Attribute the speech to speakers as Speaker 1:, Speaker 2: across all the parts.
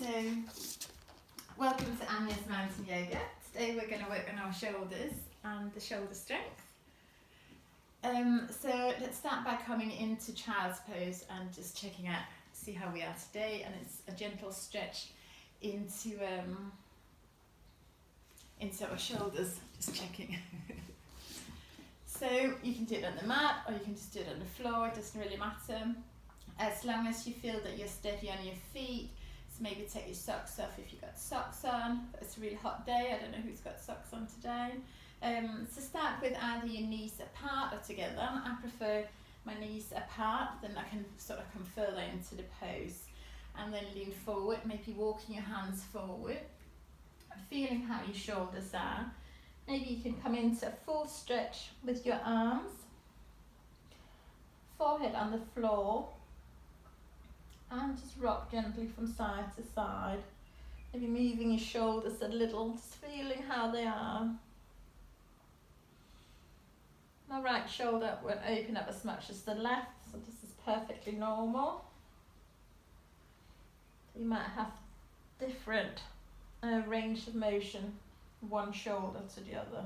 Speaker 1: So, welcome to Anya's Mountain Yoga. Today we're going to work on our shoulders and the shoulder strength. So let's start by coming into child's pose and just checking out, see how we are today, and it's a gentle stretch into our shoulders, just checking. So you can do it on the mat or you can just do it on the floor, it doesn't really matter. As long as you feel that you're steady on your feet. So maybe take your socks off if you've got socks on. It's a really hot day, I don't know who's got socks on today. So start with either your knees apart or together. I prefer my knees apart, then I can sort of come further into the pose. And then lean forward, maybe walking your hands forward. Feeling how your shoulders are. Maybe you can come into a full stretch with your arms. Forehead on the floor. And just rock gently from side to side. Maybe moving your shoulders a little, just feeling how they are. My right shoulder won't open up as much as the left, so this is perfectly normal. You might have different range of motion, one shoulder to the other.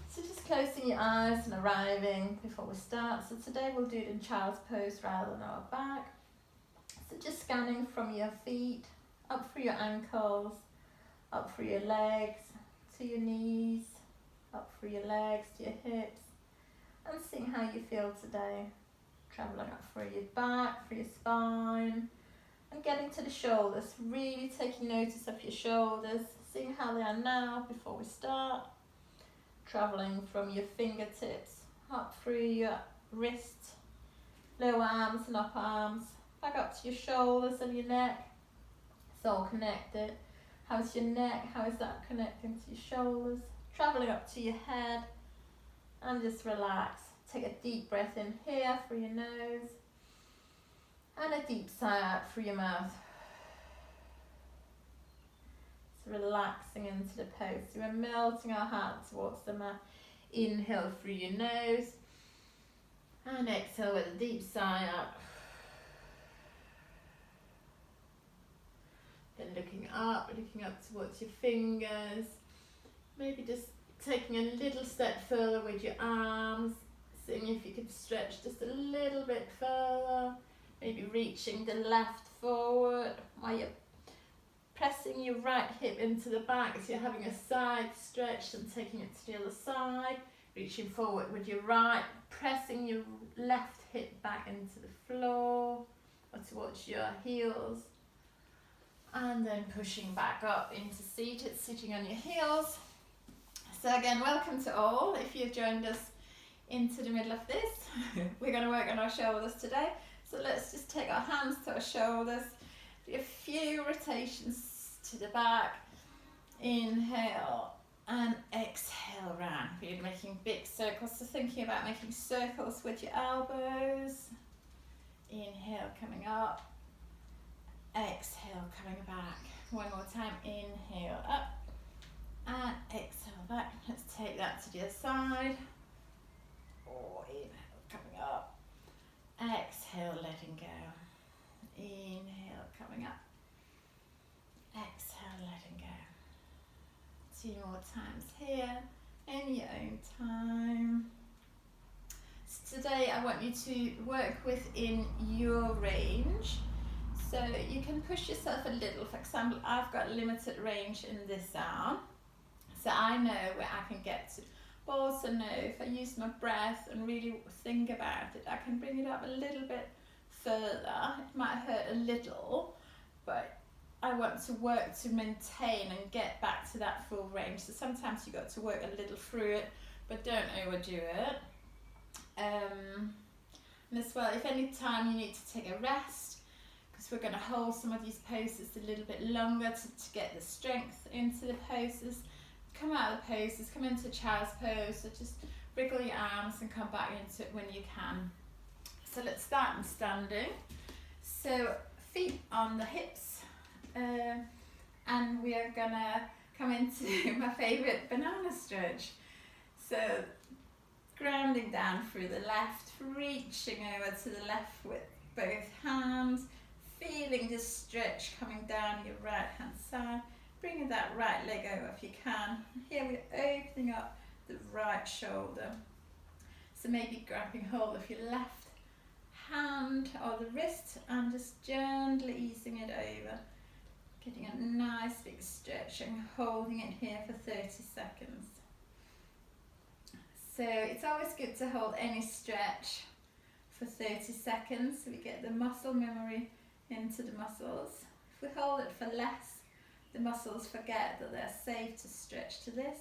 Speaker 1: So just closing your eyes and arriving before we start. So today we'll do it in child's pose rather than our back. So just scanning from your feet, up through your ankles, up through your legs, to your knees, up through your legs, to your hips, and seeing how you feel today. Travelling up through your back, through your spine, and getting to the shoulders, really taking notice of your shoulders, seeing how they are now before we start. Travelling from your fingertips up through your wrists, lower arms and upper arms, back up to your shoulders and your neck. It's all connected. How's your neck? How is that connecting to your shoulders? Travelling up to your head and just relax. Take a deep breath in here through your nose and a deep sigh out through your mouth. Relaxing into the pose. So we're melting our heart towards the mat. Inhale through your nose and exhale with a deep sigh out. Then looking up towards your fingers. Maybe just taking a little step further with your arms. Seeing if you can stretch just a little bit further. Maybe reaching the left forward while you're pressing your right hip into the back, so you're having a side stretch and taking it to the other side. Reaching forward with your right, pressing your left hip back into the floor or towards your heels. And then pushing back up into seated, sitting on your heels. So again, welcome to all. If you've joined us into the middle of this, we're going to work on our shoulders today. So let's just take our hands to our shoulders. Do a few rotations to the back. Inhale and exhale round. You're making big circles, so thinking about making circles with your elbows. Inhale, coming up. Exhale, coming back. One more time. Inhale, up. And exhale, back. Let's take that to the other side. Oh, inhale, coming up. Exhale, letting go. Inhale, coming up. Exhale, letting go. 2 more times here, in your own time. So today I want you to work within your range. So you can push yourself a little. For example, I've got limited range in this arm. So I know where I can get to. But also know if I use my breath and really think about it, I can bring it up a little bit further. It might hurt a little, but I want to work to maintain and get back to that full range. So sometimes you've got to work a little through it, but don't overdo it. And as well, if any time you need to take a rest, because we're going to hold some of these poses a little bit longer to get the strength into the poses. Come out of the poses, come into child's pose, so just wriggle your arms and come back into it when you can. So let's start in standing. So feet on the hips, and we are gonna come into my favorite banana stretch. So grounding down through the left, reaching over to the left with both hands,
Speaker 2: feeling this stretch coming down your right hand side, bringing that right leg over if you can. Here we're opening up the right shoulder. So maybe grabbing hold of your left hand or the wrist and just gently easing it over. Getting a nice big stretch and holding it here for 30 seconds. So it's always good to hold any stretch for 30 seconds so we get the muscle memory into the muscles. If we hold it for less, the muscles forget that they're safe to stretch to this,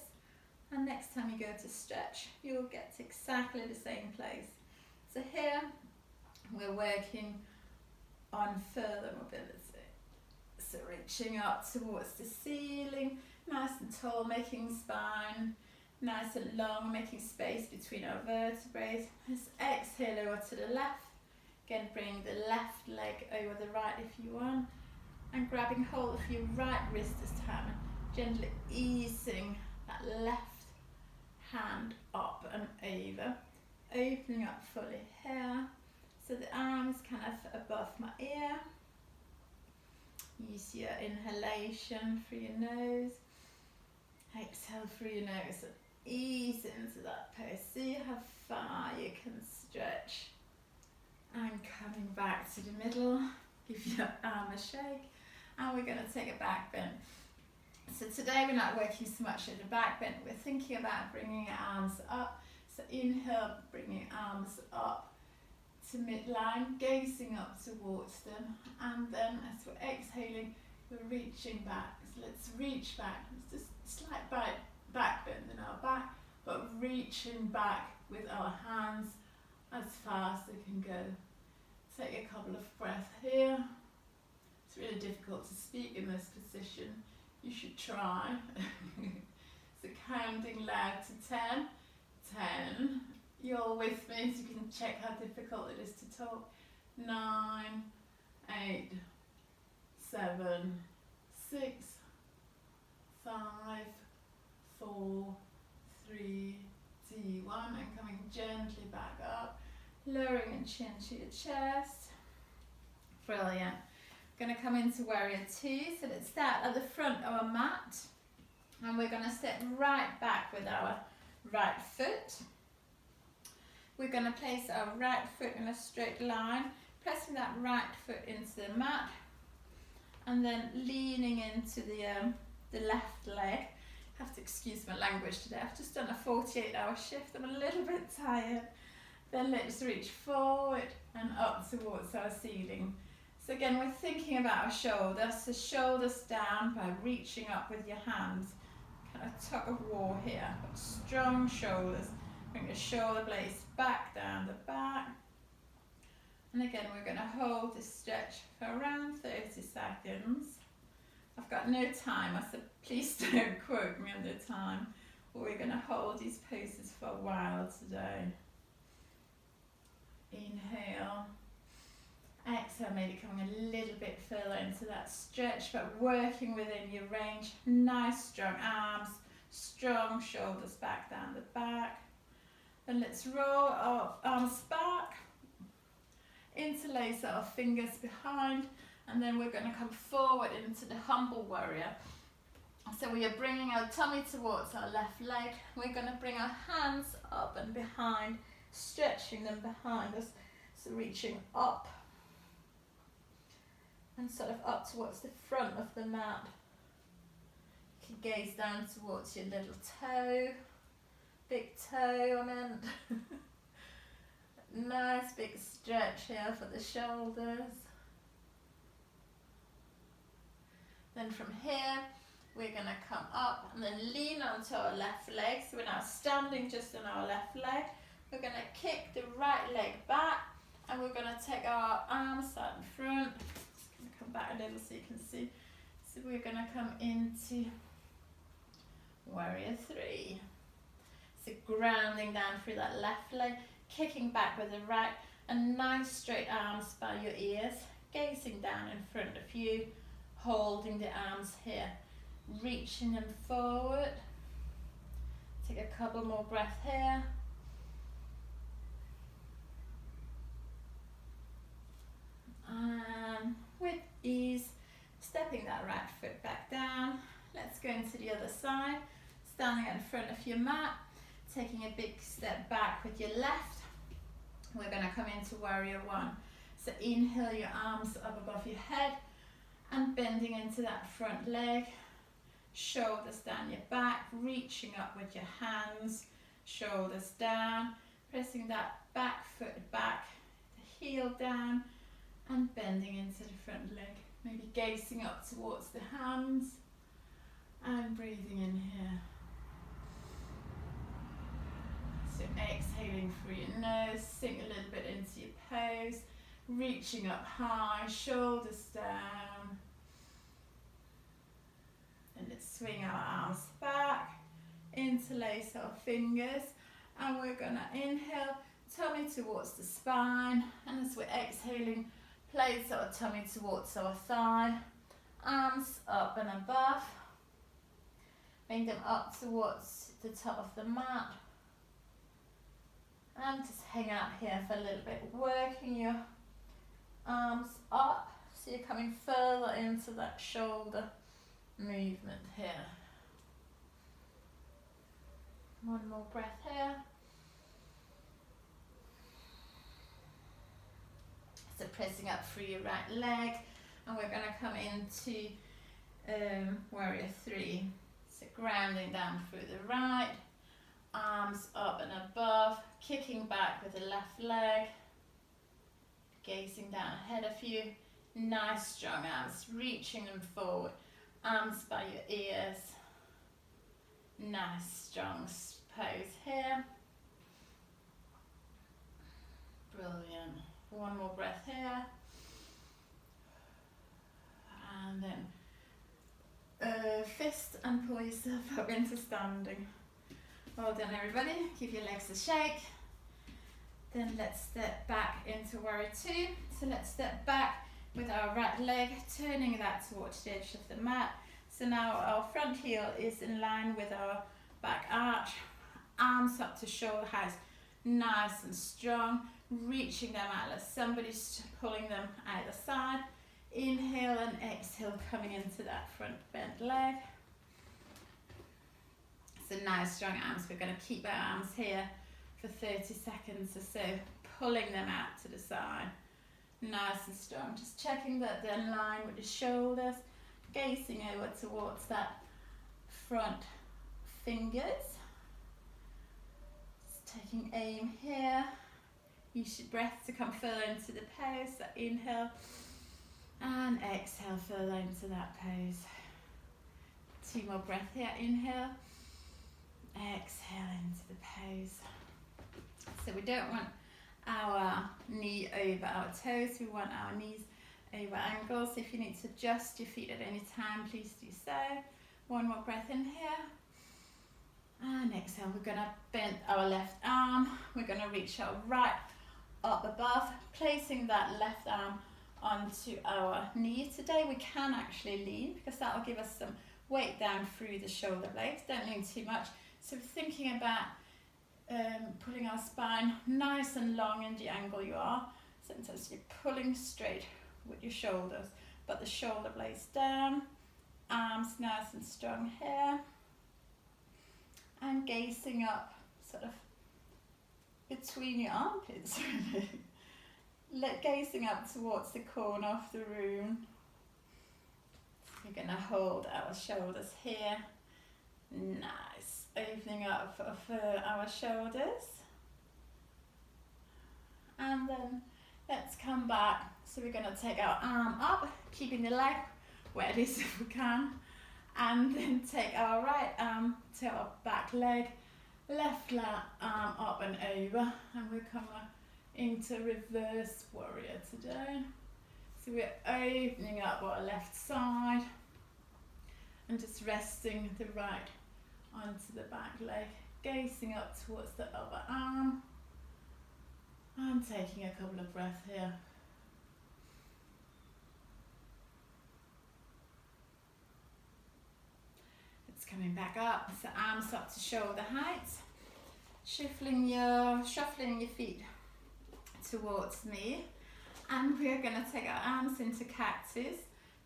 Speaker 2: and next time you go to stretch, you'll get to exactly the same place. So here we're working on further mobility. So reaching up towards the ceiling, nice and tall, making spine nice and long, making space between our vertebrae. Let's exhale over to the left. Again, bring the left leg over the right if you want, and grabbing hold of your right wrist this time, and gently easing that left hand up and over, opening up fully here, so the arms kind of above my ear. Use your inhalation through your nose, exhale through your nose, and ease into that pose. See how far you can stretch. And coming back to the middle, give your arm a shake, and we're going to take a back bend. So today we're not working so much at the back bend, we're thinking about bringing your arms up. So inhale, bring your arms up to midline, gazing up towards them, and then as we're exhaling, we're reaching back. So let's reach back. It's just a slight back bend in our back, but reaching back with our hands as far as they can go. Take a couple of breaths here. It's really difficult to speak in this position. You should try. So counting loud to 10. 10. You're with me, so you can check how difficult it is to talk. 9, 8, 7, 6, 5, 4, 3, 2, 1, and coming gently back up, lowering your chin to your chest. Brilliant. We're going to come into Warrior 2, so let's start at the front of our mat, and we're going to step right back with our right foot. We're going to place our right foot in a straight line, pressing that right foot into the mat, and then leaning into the left leg. Have to excuse my language today. I've just done a 48-hour shift. I'm a little bit tired. Then let's reach forward and up towards our ceiling. So again, we're thinking about our shoulders. So shoulders down by reaching up with your hands. Kind of tug of war here. Got strong shoulders. Bring the shoulder blades back down the back. And again, we're going to hold this stretch for around 30 seconds. I've got no timer, so please don't quote me on the time. We're going to hold these poses for a while today. Inhale. Exhale, maybe coming a little bit further into that stretch, but working within your range. Nice strong arms, strong shoulders back down the back. Then let's roll our arms back, interlace our fingers behind, and then we're going to come forward into the humble warrior. So we are bringing our tummy towards our left leg. We're going to bring our hands up and behind, stretching them behind us, so reaching up and sort of up towards the front of the mat. You can gaze down towards your little toe, big toe I meant. Nice big stretch here for the shoulders. Then from here, we're going to come up and then lean onto our left leg. So we're now standing just on our left leg. We're going to kick the right leg back, and we're going to take our arms out in front. Just going to come back a little so you can see. So we're going to come into Warrior 3. So grounding down through that left leg, kicking back with the right, and nice straight arms by your ears, gazing down in front of you, holding the arms here, reaching them forward. Take a couple more breaths here. And with side, standing in front of your mat, taking a big step back with your left. We're going to come into warrior one. So inhale your arms up above your head and bending into that front leg, shoulders down your back, reaching up with your hands, shoulders down, pressing that back foot back, the heel down and bending into the front leg. Maybe gazing up towards the hands and breathing in here. So exhaling through your nose, sink a little bit into your pose, reaching up high, shoulders down. And let's swing our arms back, interlace our fingers, and we're going to inhale, tummy towards the spine, and as we're exhaling, place our tummy towards our thigh, arms up and above, bring them up towards the top of the mat, and just hang out here for a little bit, working your arms up, so you're coming further into that shoulder movement here. One more breath here. So pressing up through your right leg, and we're going to come into warrior three. So grounding down through the right, arms up and above, kicking back with the left leg, gazing down ahead of you. Nice strong arms, reaching them forward, arms by your ears. Nice strong pose here. Brilliant. One more breath here. And then fist and pull yourself up into standing. Well done everybody. Give your legs a shake. Then let's step back into warrior two. So let's step back with our right leg, turning that towards the edge of the mat. So now our front heel is in line with our back arch. Arms up to shoulder height, nice and strong. Reaching them out as somebody's pulling them either side. Inhale and exhale, coming into that front bent leg. So nice strong arms. We're going to keep our arms here for 30 seconds or so, pulling them out to the side. Nice and strong. Just checking that they're in line with the shoulders, gazing over towards that front fingers. Just taking aim here. Use your breath to come further into the pose. So inhale and exhale further into that pose. Two more breaths here. Inhale, exhale into the pose. So we don't want our knee over our toes. We want our knees over ankles. If you need to adjust your feet at any time, please do so. One more breath in here. And exhale. We're going to bend our left arm. We're going to reach our right up above, placing that left arm onto our knee. Today we can actually lean because that will give us some weight down through the shoulder blades. Don't lean too much. So we're thinking about pulling our spine nice and long in the angle you are. Sometimes you're pulling straight with your shoulders, but the shoulder blades down, arms nice and strong here, and gazing up sort of between your armpits really. Gazing up towards the corner of the room. We're going to hold our shoulders here. Nice. Opening up of our shoulders. And then let's come back. So we're going to take our arm up, keeping the leg where it is if we can. And then take our right arm to our back leg. Left arm up and over, and we're coming into reverse warrior today. So we're opening up our left side and just resting the right onto the back leg, gazing up towards the other arm. I'm taking a couple of breaths here. It's coming back up, so arms up to shoulder height. Shuffling your feet towards me, and we're going to take our arms into cactus,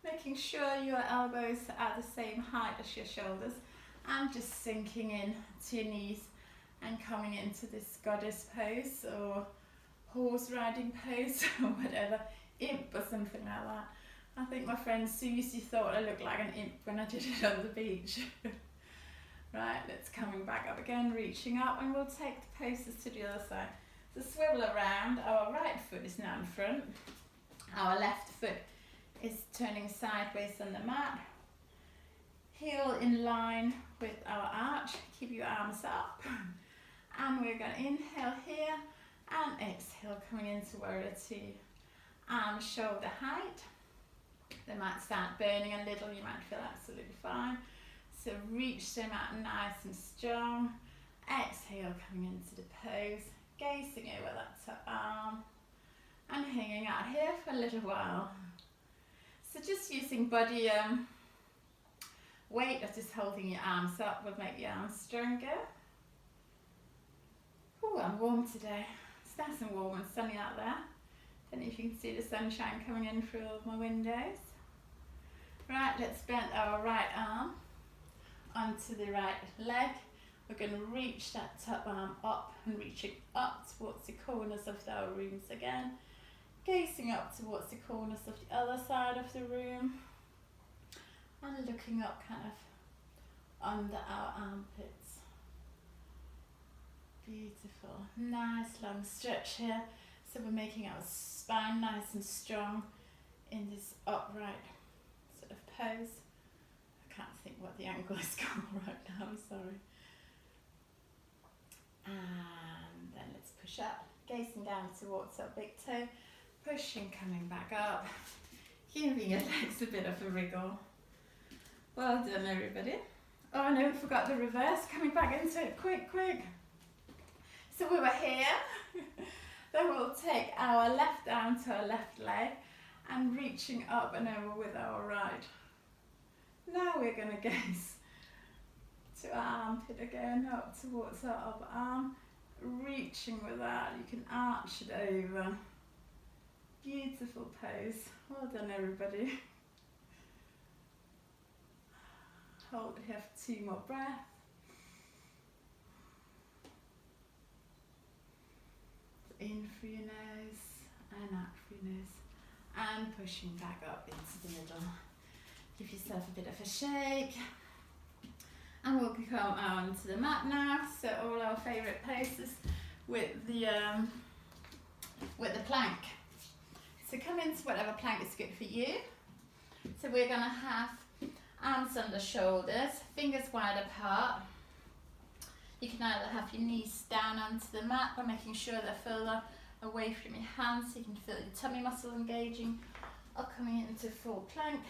Speaker 2: making sure your elbows are the same height as your shoulders, and just sinking in to your knees and coming into this goddess pose or horse riding pose or whatever, imp or something like that. I think my friend Susie thought I looked like an imp when I did it on the beach. Right, let's coming back up again, reaching up, and we'll take the poses to the other side. So swivel around, our right foot is now in front, our left foot is turning sideways on the mat, heel in line with our arch, keep your arms up, and we're going to inhale here and exhale coming into warrior two. Arms shoulder height, they might start burning a little, you might feel absolutely fine. So reach them out nice and strong, exhale coming into the pose, gazing over that top arm and hanging out here for a little while. So just using body weight of just holding your arms up will make your arms stronger. Oh, I'm warm today. It's nice and warm and sunny out there. Don't know if you can see the sunshine coming in through all my windows. Right, let's bend our right arm onto the right leg. We're going to reach that top arm up and reaching up towards the corners of our rooms again. Gazing up towards the corners of the other side of the room. And looking up kind of under our armpits. Beautiful. Nice long stretch here. So we're making our spine nice and strong in this upright sort of pose. I can't think what the angle is called right now, I'm sorry. And then let's push up, gazing down towards our big toe, pushing, coming back up, giving your legs a bit of a wriggle. Well done everybody. Oh no, we forgot the reverse, coming back into it, quick. So we were here, then we'll take our left arm to our left leg and reaching up and over with our right. Now we're going to gaze to our armpit again, up towards our upper arm, reaching with that, you can arch it over. Beautiful pose, well done everybody. Hold here for 2 more breaths. In through your nose and out through your nose, and pushing back up into the middle. Give yourself a bit of a shake, and we'll come on to the mat now. So all our favourite poses with the plank. So come into whatever plank is good for you. So we're going to have arms under shoulders, fingers wide apart. You can either have your knees down onto the mat by making sure they're further away from your hands so you can feel your tummy muscle engaging, or coming into full plank,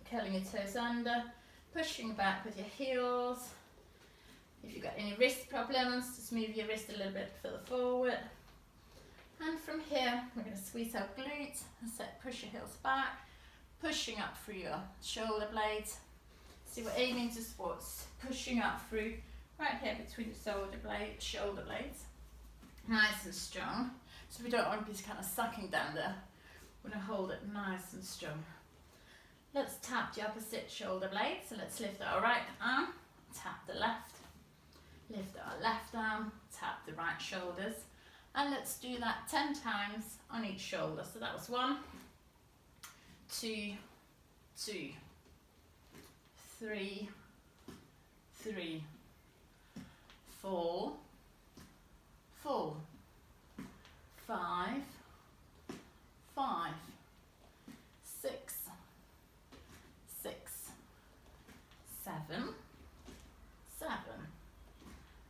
Speaker 2: curling your toes under, pushing back with your heels. If you've got any wrist problems, just move your wrist a little bit further forward. And from here, we're going to squeeze our glutes and push your heels back, pushing up through your shoulder blades. So we're aiming towards pushing up through right here between the shoulder blades. Nice and strong. So we don't want to be kind of sucking down there. We're going to hold it nice and strong. Let's tap the opposite shoulder blade. So let's lift our right arm, tap the left. Lift our left arm, tap the right shoulders. And let's do that 10 times on each shoulder. So that was 1, 2, 2, 3, 3, 4, 4, 5, 5, 6, 6, 7, 7,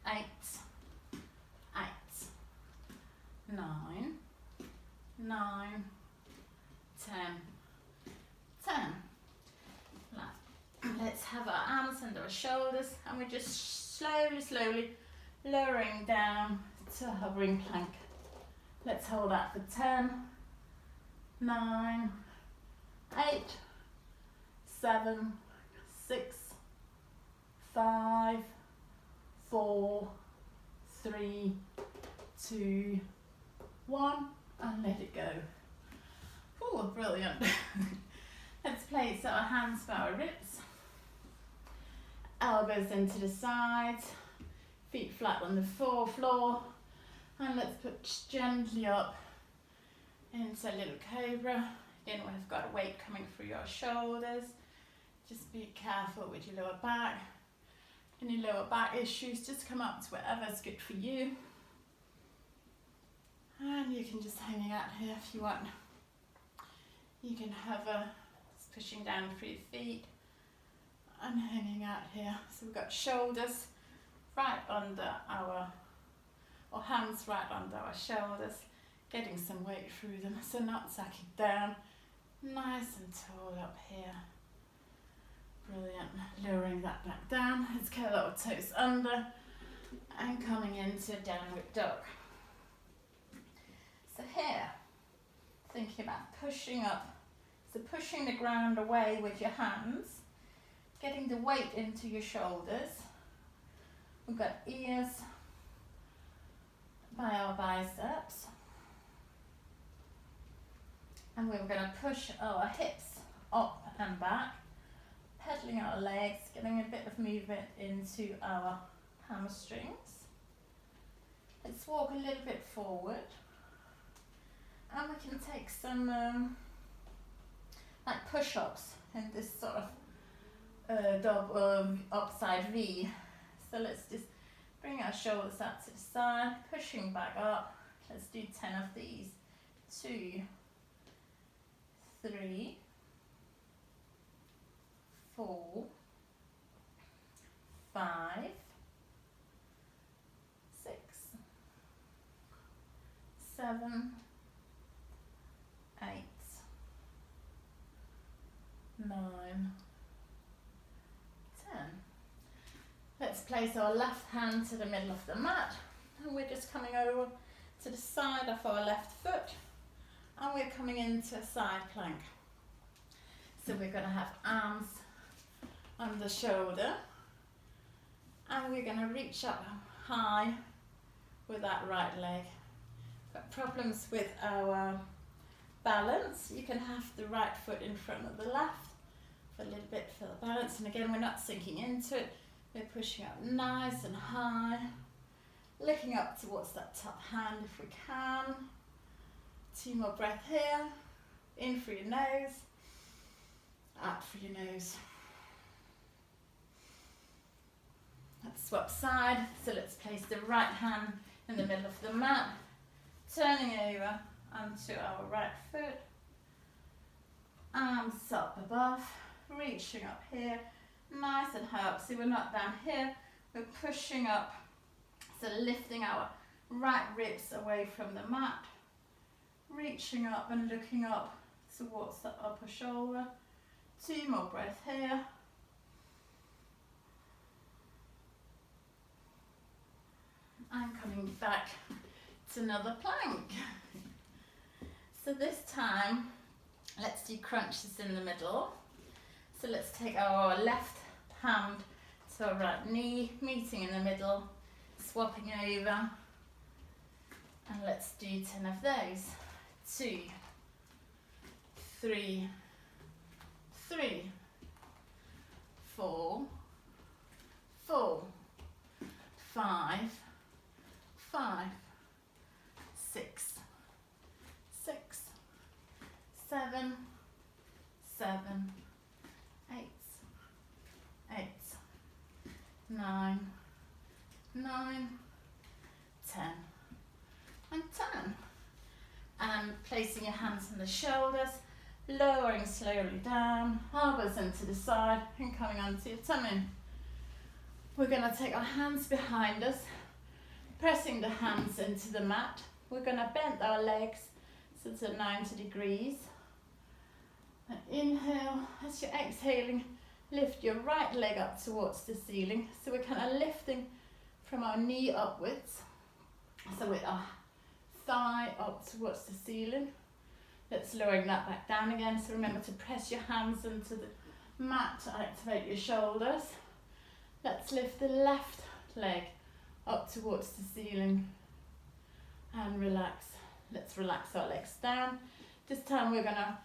Speaker 2: 8, 8, 9, 9, 10, 10. Let's have our arms under our shoulders, and we're just slowly lowering down to a hovering plank. Let's hold that for 10, 9, 8, 7, 6, 5, 4, 3, 2, 1, and let it go. Oh, brilliant. Let's place our hands for our ribs.
Speaker 1: elbows into the sides, feet flat on the floor, and let's push gently up into a little cobra. Again, we've got a weight coming through your shoulders. Just be careful with your lower back. Any lower back issues, just come up to whatever's good for you. And you can just hang out here if you want. You can hover, just pushing down through your feet and hanging out here. So we've got shoulders right under our, or hands right under our shoulders, getting some weight through them, so not sacking down. Nice and tall up here. Brilliant. Lowering that back down. Let's curl our toes under and coming into downward dog. So here, thinking about pushing up. So pushing the ground away with your hands, getting the weight into your shoulders. We've got ears by our biceps. And we're going to push our hips up and back, pedaling our legs, getting a bit of movement into our hamstrings. Let's walk a little bit forward. And we can take some like push-ups in this sort of double upside V. So let's just bring our shoulders up to the side, pushing back up. Let's do 10 of these. 2, 3, 4, 5, 6, 7, 8, 9, 10. Let's place our left hand to the middle of the mat, and we're just coming over to the side of our left foot, and we're coming into a side plank. So we're going to have arms on the shoulder, and we're going to reach up high with that right leg. Got problems with our balance, you can have the right foot in front of the left for a little bit for the balance, and again we're not sinking into it, we're pushing up nice and high, looking up towards that top hand if we can. 2 more breaths here, in through your nose, out through your nose. Let's swap side, so let's place the right hand in the middle of the mat, turning over onto our right foot, arms up above, reaching up here, nice and high up, so we're not down here, we're pushing up, so lifting our right ribs away from the mat, reaching up and looking up towards the upper shoulder. 2 more breaths here. And coming back to another plank. So this time, let's do crunches in the middle. So let's take our left hand to our right knee, meeting in the middle, swapping over, and let's do 10 of those. 2, 3, 4, 5, 6, 7, 8, 9, 10, and 10. And placing your hands on the shoulders, lowering slowly down, elbows into the side, and coming onto your tummy. We're going to take our hands behind us, pressing the hands into the mat. We're going to bend our legs so it's at 90 degrees. And inhale, as you're exhaling, lift your right leg up towards the ceiling. So we're kind of lifting from our knee upwards. So with our thigh up towards the ceiling. Let's lowering that back down again. So remember to press your hands into the mat to activate your shoulders. Let's lift the left leg up towards the ceiling and relax. Let's relax our legs down. This time we're going to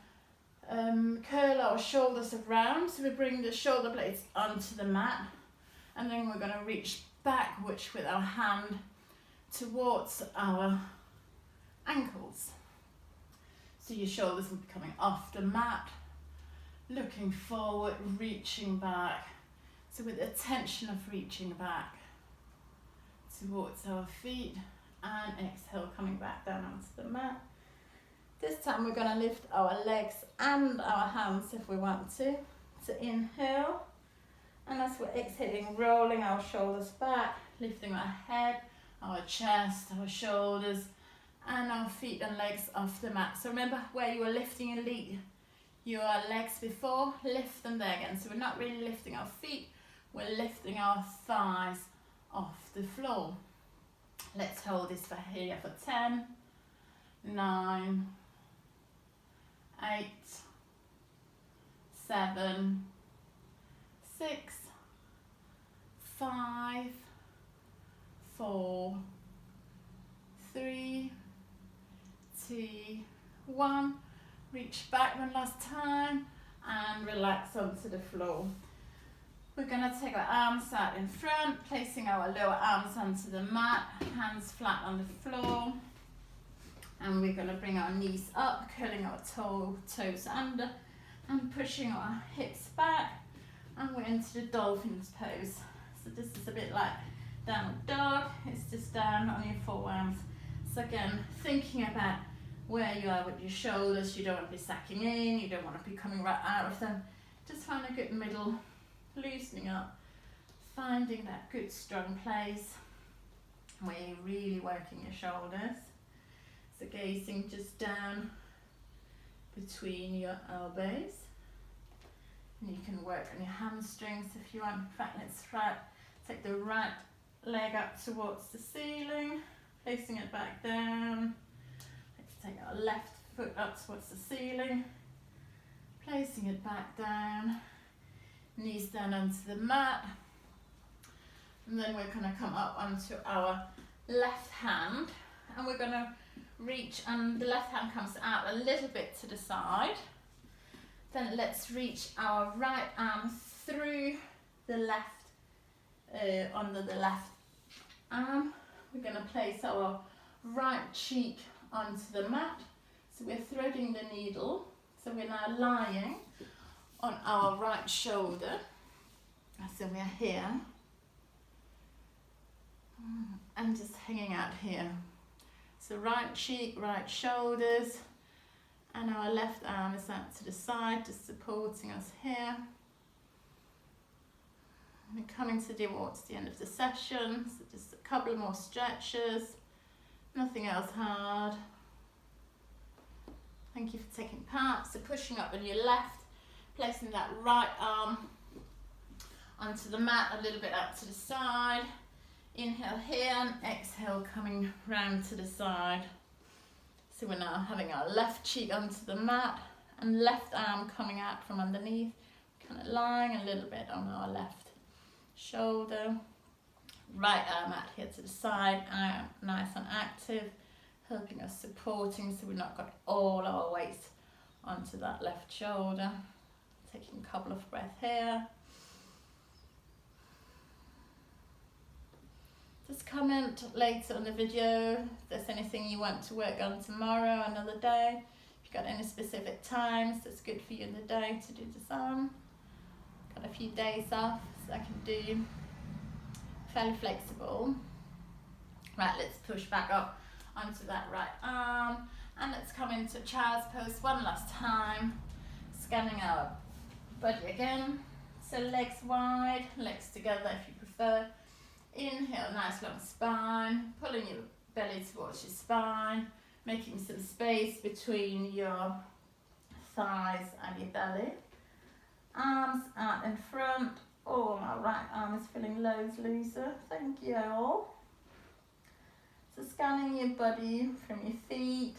Speaker 1: curl our shoulders around. So we bring the shoulder blades onto the mat.
Speaker 2: And then we're going to reach backwards with our hand towards our ankles. So your shoulders will be coming off the mat, looking forward, reaching back. So with the tension of reaching back towards our feet, and exhale, coming back down onto the mat. This time we're going to lift our legs and our hands if we want to. So inhale, and as we're exhaling, rolling our shoulders back, lifting our head, our chest, our shoulders, and our feet and legs off the mat. So remember where you were lifting your legs before, lift them there again. So we're not really lifting our feet, we're lifting our thighs off the floor. Let's hold this for here for 10, 9, 8, 7, 6, 5, 4, 3, 2, 1. Reach back one last time and relax onto the floor. We're going to take our arms out in front, placing our lower arms onto the mat, hands flat on the floor. And we're going to bring our knees up, curling our toes under and pushing our hips back. And we're into the dolphin's pose. So this is a bit like downward dog. It's just down on your forearms. So again, thinking about where you are with your shoulders. You don't want to be sacking in, you don't want to be coming right out of them. Just find a good middle, loosening up, finding that good strong place where you're really working your shoulders. So gazing just down between your elbows. And you can work on your hamstrings if you want. In fact, let's try take the right leg up towards the ceiling, placing it back down. Let's take our left foot up towards the ceiling, placing it back down. Knees down onto the mat, and then we're going to come up onto our left hand, and we're going to reach, and the left hand comes out a little bit to the side. Then let's reach our right arm through the left, under the left arm. We're going to place our right cheek onto the mat, so we're threading the needle, so we're now lying on our right shoulder. So we're here and just hanging out here. So right cheek, right shoulders, and our left arm is out to the side, just supporting us here. We're coming towards the end of the session, so just a couple more stretches, nothing else hard. Thank you for taking part. So pushing up on your left, placing that right arm onto the mat, a little bit out to the side. Inhale here and exhale, coming round to the side. So we're now having our left cheek onto the mat and left arm coming out from underneath, kind of lying a little bit on our left shoulder. Right arm out here to the side, nice and active, helping us supporting so we've not got all our weight onto that left shoulder. Taking a couple of breaths here. Just comment later on the video if there's anything you want to work on tomorrow, another day. If you've got any specific times that's good for you in the day to do this on. Got a few days off, so I can do fairly flexible. Right, let's push back up onto that right arm. And let's come into child's pose one last time. Scanning our body again. So legs wide, legs together if you prefer. Inhale, nice long spine, pulling your belly towards your spine, making some space between your thighs and your belly. Arms out in front. Oh, my right arm is feeling loads looser. Thank you all. So scanning your body from your feet,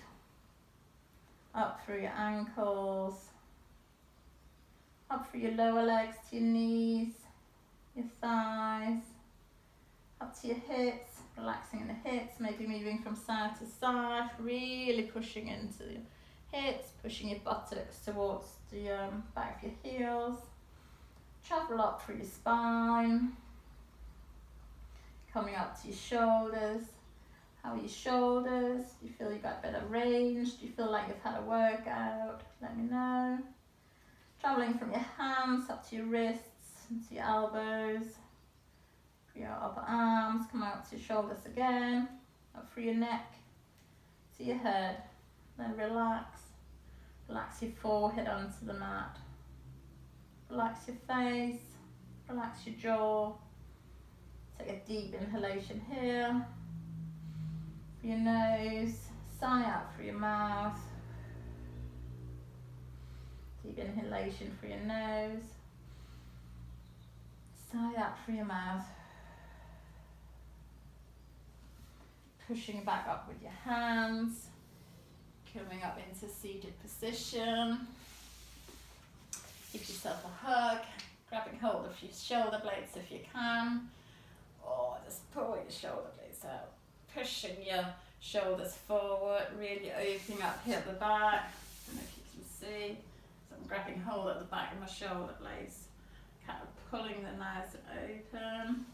Speaker 2: up through your ankles, up through your lower legs to your knees, your thighs, up to your hips, relaxing in the hips, maybe moving from side to side, really pushing into your hips, pushing your buttocks towards the back of your heels. Travel up through your spine, coming up to your shoulders. How are your shoulders? Do you feel you've got better range? Do you feel like you've had a workout? Let me know. Travelling from your hands up to your wrists, to your elbows, your upper arms, come out to your shoulders again, up through your neck, to your head. Then relax. Relax your forehead onto the mat. Relax your face, relax your jaw. Take a deep inhalation here. Through your nose, sigh out through your mouth. Deep inhalation through your nose. Sigh out through your mouth. Pushing back up with your hands. Coming up into seated position. Give yourself a hug. Grabbing hold of your shoulder blades if you can. Or just pull your shoulder blades out. Pushing your shoulders forward. Really opening up here at the back. I don't know if you can see. So I'm grabbing hold at the back of my shoulder blades. Kind of pulling them nice and open.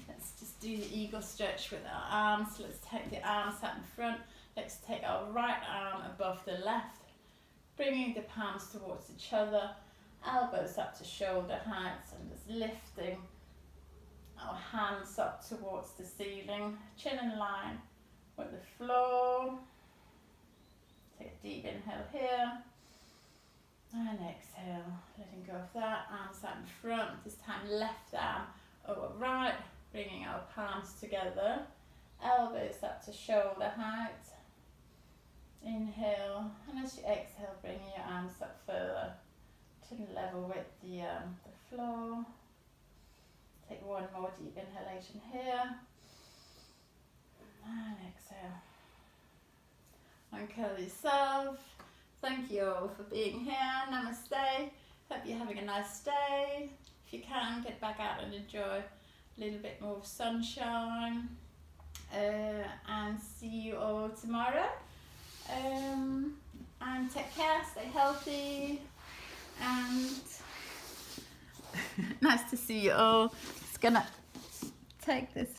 Speaker 2: Let's just do the eagle stretch with our arms. Let's take the arms out in front. Let's take our right arm above the left, bringing the palms towards each other, elbows up to shoulder heights, and just lifting our hands up towards the ceiling, chin in line with the floor. Take a deep inhale here, and exhale, letting go of that. Arms out in front, this time left arm over right, bringing our palms together, elbows up to shoulder height. Inhale, and as you exhale, bringing your arms up further to level with the floor. Take one more deep inhalation here, and exhale. Uncurl yourself. Thank you all for being here. Namaste. Hope you're having a nice day. If you can, get back out and enjoy a little bit more of sunshine. And see you all tomorrow. And take care, stay healthy, and nice to see you all. Just gonna take this